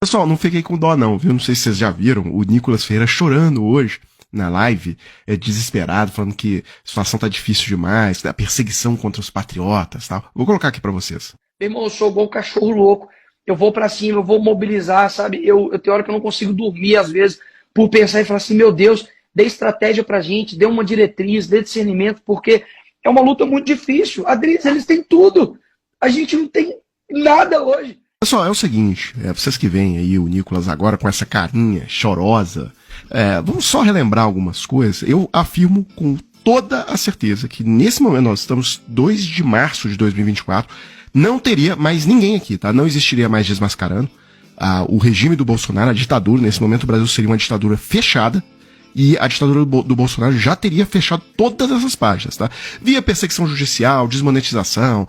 Pessoal, não fiquei com dó não, viu? Não sei se vocês já viram o Nicolas Ferreira chorando hoje na live, desesperado, falando que a situação tá difícil demais, a perseguição contra os patriotas e tal. Vou colocar aqui pra vocês. Meu irmão, eu sou igual um cachorro louco. Eu vou pra cima, eu vou mobilizar, sabe? Eu tenho hora que eu não consigo dormir, às vezes, por pensar e falar assim, meu Deus, dê estratégia pra gente, dê uma diretriz, dê discernimento, porque é uma luta muito difícil. Adriles, eles têm tudo. A gente não tem nada hoje. Pessoal, é o seguinte, vocês que veem aí o Nicolas agora com essa carinha chorosa, vamos só relembrar algumas coisas. Eu afirmo com toda a certeza que nesse momento, nós estamos 2 de março de 2024, não teria mais ninguém aqui, tá? Não existiria mais Desmascarando. O regime do Bolsonaro, a ditadura, nesse momento o Brasil seria uma ditadura fechada, e a ditadura do Bolsonaro já teria fechado todas essas páginas, tá? Via perseguição judicial, desmonetização,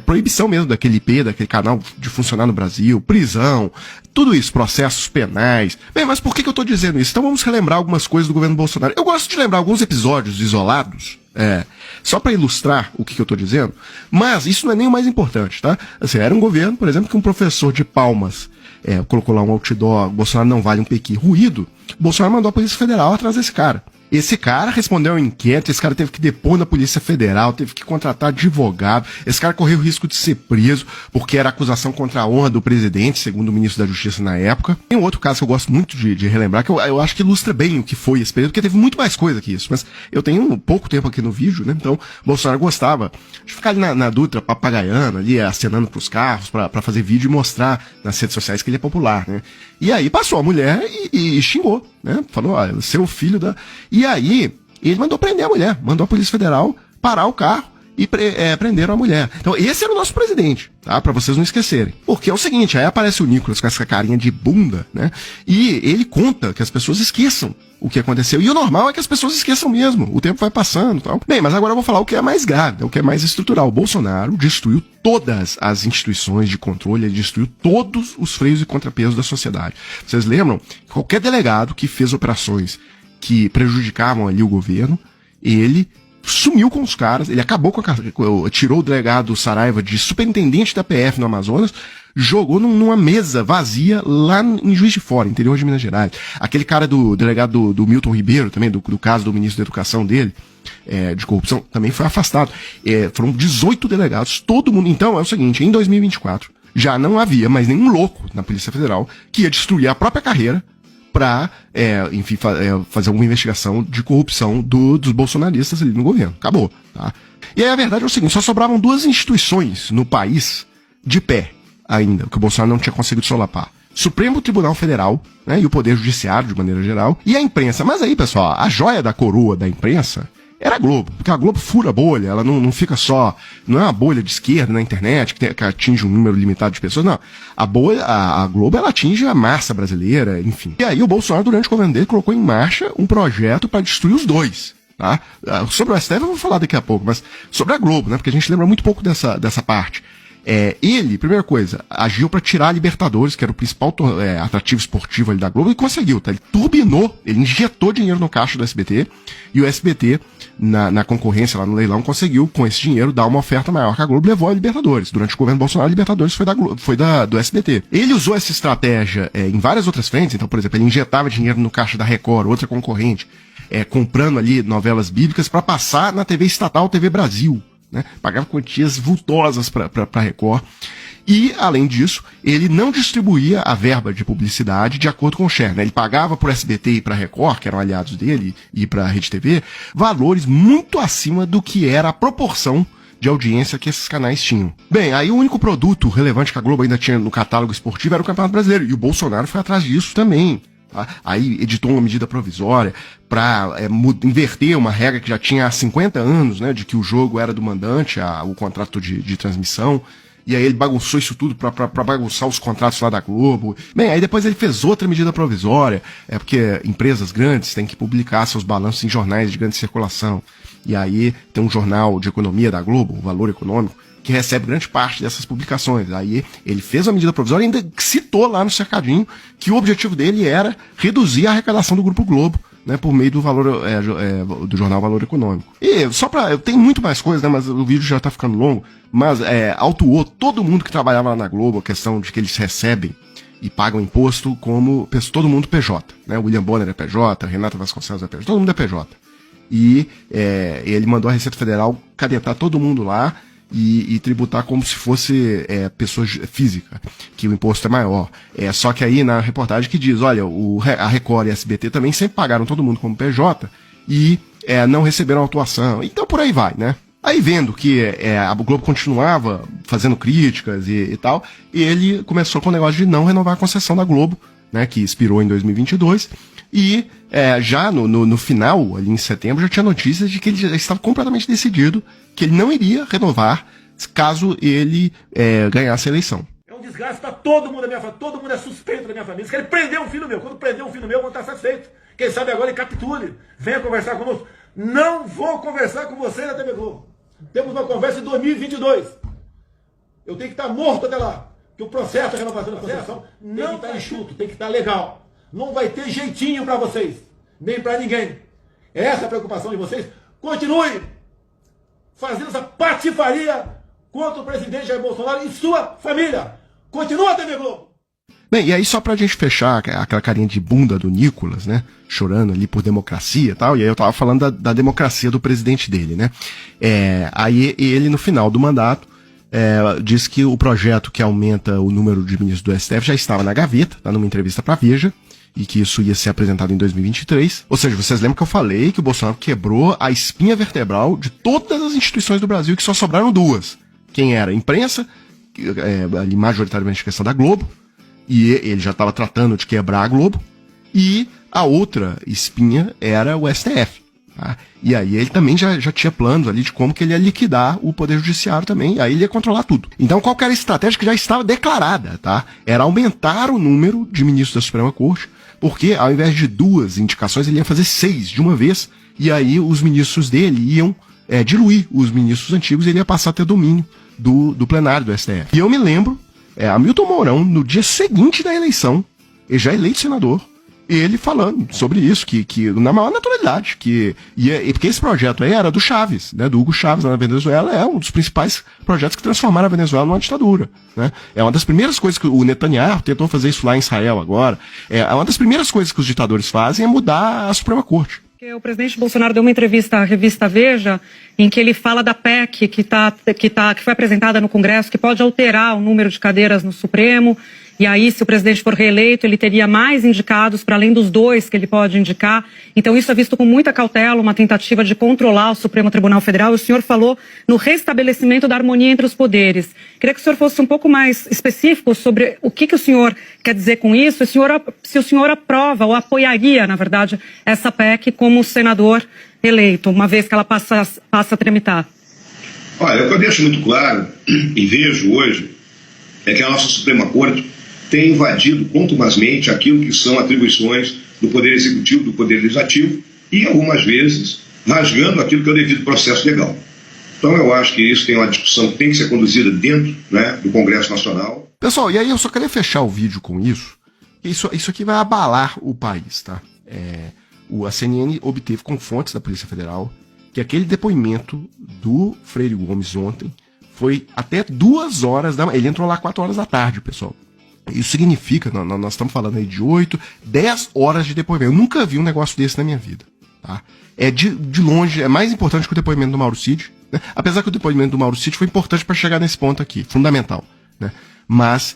proibição mesmo daquele IP, daquele canal de funcionar no Brasil, prisão, tudo isso, processos penais. Bem, mas por que eu tô dizendo isso? Então vamos relembrar algumas coisas do governo Bolsonaro. Eu gosto de lembrar alguns episódios isolados, só para ilustrar o que eu tô dizendo, mas isso não é nem o mais importante, tá? Assim, era um governo, por exemplo, que um professor de Palmas colocou lá um outdoor, Bolsonaro não vale um pequi, ruído. Bolsonaro mandou a Polícia Federal atrás desse cara. Esse cara respondeu ao inquérito, esse cara teve que depor na Polícia Federal, teve que contratar advogado, esse cara correu o risco de ser preso, porque era acusação contra a honra do presidente, segundo o ministro da Justiça na época. Tem um outro caso que eu gosto muito de relembrar, que eu acho que ilustra bem o que foi esse período, porque teve muito mais coisa que isso, mas eu tenho pouco tempo aqui no vídeo, né, então Bolsonaro gostava de ficar ali na Dutra, papagaiando, ali, acenando pros carros, pra fazer vídeo e mostrar nas redes sociais que ele é popular, né. E aí passou a mulher e xingou, né, falou, olha, seu filho da... E aí, ele mandou prender a mulher, mandou a Polícia Federal parar o carro e prenderam a mulher. Então, esse era o nosso presidente, tá? Pra vocês não esquecerem. Porque é o seguinte, aí aparece o Nicolas com essa carinha de bunda, né? E ele conta que as pessoas esqueçam o que aconteceu. E o normal é que as pessoas esqueçam mesmo. O tempo vai passando e tal. Bem, mas agora eu vou falar o que é mais grave, o que é mais estrutural. O Bolsonaro destruiu todas as instituições de controle, ele destruiu todos os freios e contrapesos da sociedade. Vocês lembram? Qualquer delegado que fez operações que prejudicavam ali o governo, ele sumiu com os caras, ele acabou com tirou o delegado Saraiva de superintendente da PF no Amazonas, jogou numa mesa vazia lá em Juiz de Fora, interior de Minas Gerais. Aquele cara do delegado do Milton Ribeiro, também, do caso do ministro da Educação dele, de corrupção, também foi afastado. Foram 18 delegados, todo mundo. Então, é o seguinte, em 2024, já não havia mais nenhum louco na Polícia Federal que ia destruir a própria carreira para, enfim, fazer uma investigação de corrupção dos bolsonaristas ali no governo. Acabou, tá? E aí a verdade é o seguinte, só sobravam 2 instituições no país de pé ainda, que o Bolsonaro não tinha conseguido solapar. Supremo Tribunal Federal, né, e o Poder Judiciário, de maneira geral, e a imprensa. Mas aí, pessoal, a joia da coroa da imprensa era a Globo, porque a Globo fura a bolha, ela não fica só, não é uma bolha de esquerda na internet que atinge um número limitado de pessoas, não. A Globo, ela atinge a massa brasileira, enfim. E aí o Bolsonaro, durante o governo dele, colocou em marcha um projeto para destruir os dois, tá? Sobre o STF eu vou falar daqui a pouco, mas sobre a Globo, né, porque a gente lembra muito pouco dessa parte. Ele, primeira coisa, agiu para tirar a Libertadores, que era o principal atrativo esportivo ali da Globo, e conseguiu, tá? Ele turbinou, ele injetou dinheiro no caixa do SBT, e o SBT, na concorrência lá no leilão, conseguiu, com esse dinheiro, dar uma oferta maior que a Globo, levou a Libertadores. Durante o governo Bolsonaro, a Libertadores foi do SBT. Ele usou essa estratégia em várias outras frentes, então, por exemplo, ele injetava dinheiro no caixa da Record, outra concorrente, comprando ali novelas bíblicas para passar na TV estatal, TV Brasil, né? Pagava quantias vultosas para Record. E, além disso, ele não distribuía a verba de publicidade de acordo com o share, né? Ele pagava para o SBT e para a Record, que eram aliados dele, e para a Rede TV, valores muito acima do que era a proporção de audiência que esses canais tinham. Bem, aí o único produto relevante que a Globo ainda tinha no catálogo esportivo era o Campeonato Brasileiro, e o Bolsonaro foi atrás disso também. Aí editou uma medida provisória para inverter uma regra que já tinha há 50 anos, né, de que o jogo era do mandante, o contrato de transmissão, e aí ele bagunçou isso tudo para bagunçar os contratos lá da Globo. Bem, aí depois ele fez outra medida provisória, porque empresas grandes têm que publicar seus balanços em jornais de grande circulação, e aí tem um jornal de economia da Globo, o Valor Econômico, que recebe grande parte dessas publicações. Aí ele fez uma medida provisória e ainda citou lá no cercadinho que o objetivo dele era reduzir a arrecadação do Grupo Globo, né, por meio do do jornal Valor Econômico. E só tem muito mais coisa, né, mas o vídeo já tá ficando longo, mas autuou todo mundo que trabalhava lá na Globo, a questão de que eles recebem e pagam imposto como todo mundo PJ, né? O William Bonner é PJ, Renata Vasconcelos é PJ, todo mundo é PJ. E ele mandou a Receita Federal cadetar todo mundo lá e tributar como se fosse pessoa física, que o imposto é maior. Só que aí na reportagem que diz, olha, a Record e a SBT também sempre pagaram todo mundo como PJ e não receberam autuação. Então por aí vai, né? Aí vendo que a Globo continuava fazendo críticas e tal, ele começou com o negócio de não renovar a concessão da Globo, né, que expirou em 2022, e já no final, ali em setembro, já tinha notícias de que ele já estava completamente decidido que ele não iria renovar caso ele ganhasse a eleição. É um desgaste para todo mundo da minha família, todo mundo é suspeito da minha família. Eles querem prender um filho meu. Quando prender um filho meu, vão estar satisfeitos. Quem sabe agora ele capture, venha conversar conosco. Não vou conversar com você na TV Globo. Temos uma conversa em 2022. Eu tenho que estar morto até lá. Que o processo da renovação da concessão tem que estar enxuto, tem que estar legal. Não vai ter jeitinho para vocês, nem para ninguém. Essa é a preocupação de vocês. Continue fazendo essa patifaria contra o presidente Jair Bolsonaro e sua família. Continua, TV Globo. Bem, e aí só pra gente fechar aquela carinha de bunda do Nicolas, né, chorando ali por democracia e tal, e aí eu tava falando da democracia do presidente dele, né, aí ele no final do mandato disse que o projeto que aumenta o número de ministros do STF já estava na gaveta, tá numa entrevista pra Veja, e que isso ia ser apresentado em 2023, ou seja, vocês lembram que eu falei que o Bolsonaro quebrou a espinha vertebral de todas as instituições do Brasil, que só sobraram duas, quem era? A imprensa, ali majoritariamente a questão da Globo, e ele já estava tratando de quebrar a Globo, e a outra espinha era o STF. Tá? E aí ele também já tinha planos ali de como que ele ia liquidar o Poder Judiciário também, aí ele ia controlar tudo. Então qual que era a estratégia que já estava declarada? Tá? Era aumentar o número de ministros da Suprema Corte, porque ao invés de 2 indicações, ele ia fazer 6 de uma vez, e aí os ministros dele iam diluir os ministros antigos e ele ia passar a ter domínio do plenário do STF. E eu me lembro, Hamilton Mourão, no dia seguinte da eleição, ele já eleito senador, ele falando sobre isso, que na maior naturalidade, porque esse projeto aí era do Chaves, né, do Hugo Chávez lá na Venezuela, é um dos principais projetos que transformaram a Venezuela numa ditadura, né, é uma das primeiras coisas que o Netanyahu tentou fazer isso lá em Israel agora, é uma das primeiras coisas que os ditadores fazem é mudar a Suprema Corte. O presidente Bolsonaro deu uma entrevista à revista Veja, em que ele fala da PEC que foi apresentada no Congresso, que pode alterar o número de cadeiras no Supremo, e aí, se o presidente for reeleito, ele teria mais indicados, para além dos 2 que ele pode indicar. Então, isso é visto com muita cautela, uma tentativa de controlar o Supremo Tribunal Federal. O senhor falou no restabelecimento da harmonia entre os poderes. Queria que o senhor fosse um pouco mais específico sobre o que o senhor quer dizer com isso, se o senhor aprova ou apoiaria, na verdade, essa PEC como senador eleito, uma vez que ela passa a tramitar. Olha, o que eu deixo muito claro e vejo hoje é que a nossa Suprema Corte tem invadido contumazmente aquilo que são atribuições do Poder Executivo, do Poder Legislativo, e algumas vezes rasgando aquilo que é o devido processo legal. Então eu acho que isso tem uma discussão que tem que ser conduzida dentro, né, do Congresso Nacional. Pessoal, e aí eu só queria fechar o vídeo com isso. Isso aqui vai abalar o país, tá? A CNN obteve com fontes da Polícia Federal que aquele depoimento do Freire Gomes ontem foi até 2 horas da manhã. Ele entrou lá 4 horas da tarde, pessoal. Isso significa, nós estamos falando aí de 8, 10 horas de depoimento. Eu nunca vi um negócio desse na minha vida. Tá? De longe, é mais importante que o depoimento do Mauro Cid. Né? Apesar que o depoimento do Mauro Cid foi importante para chegar nesse ponto aqui, fundamental. Né? Mas,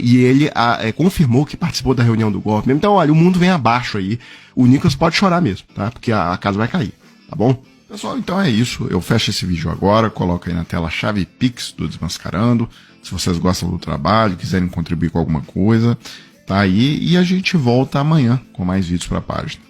e ele confirmou que participou da reunião do golpe. Então, olha, o mundo vem abaixo aí. O Nicolas pode chorar mesmo, tá? Porque a casa vai cair, tá bom? Pessoal, então é isso. Eu fecho esse vídeo agora, coloco aí na tela a chave Pix do Desmascarando. Se vocês gostam do trabalho, quiserem contribuir com alguma coisa, tá aí. E a gente volta amanhã com mais vídeos para a página.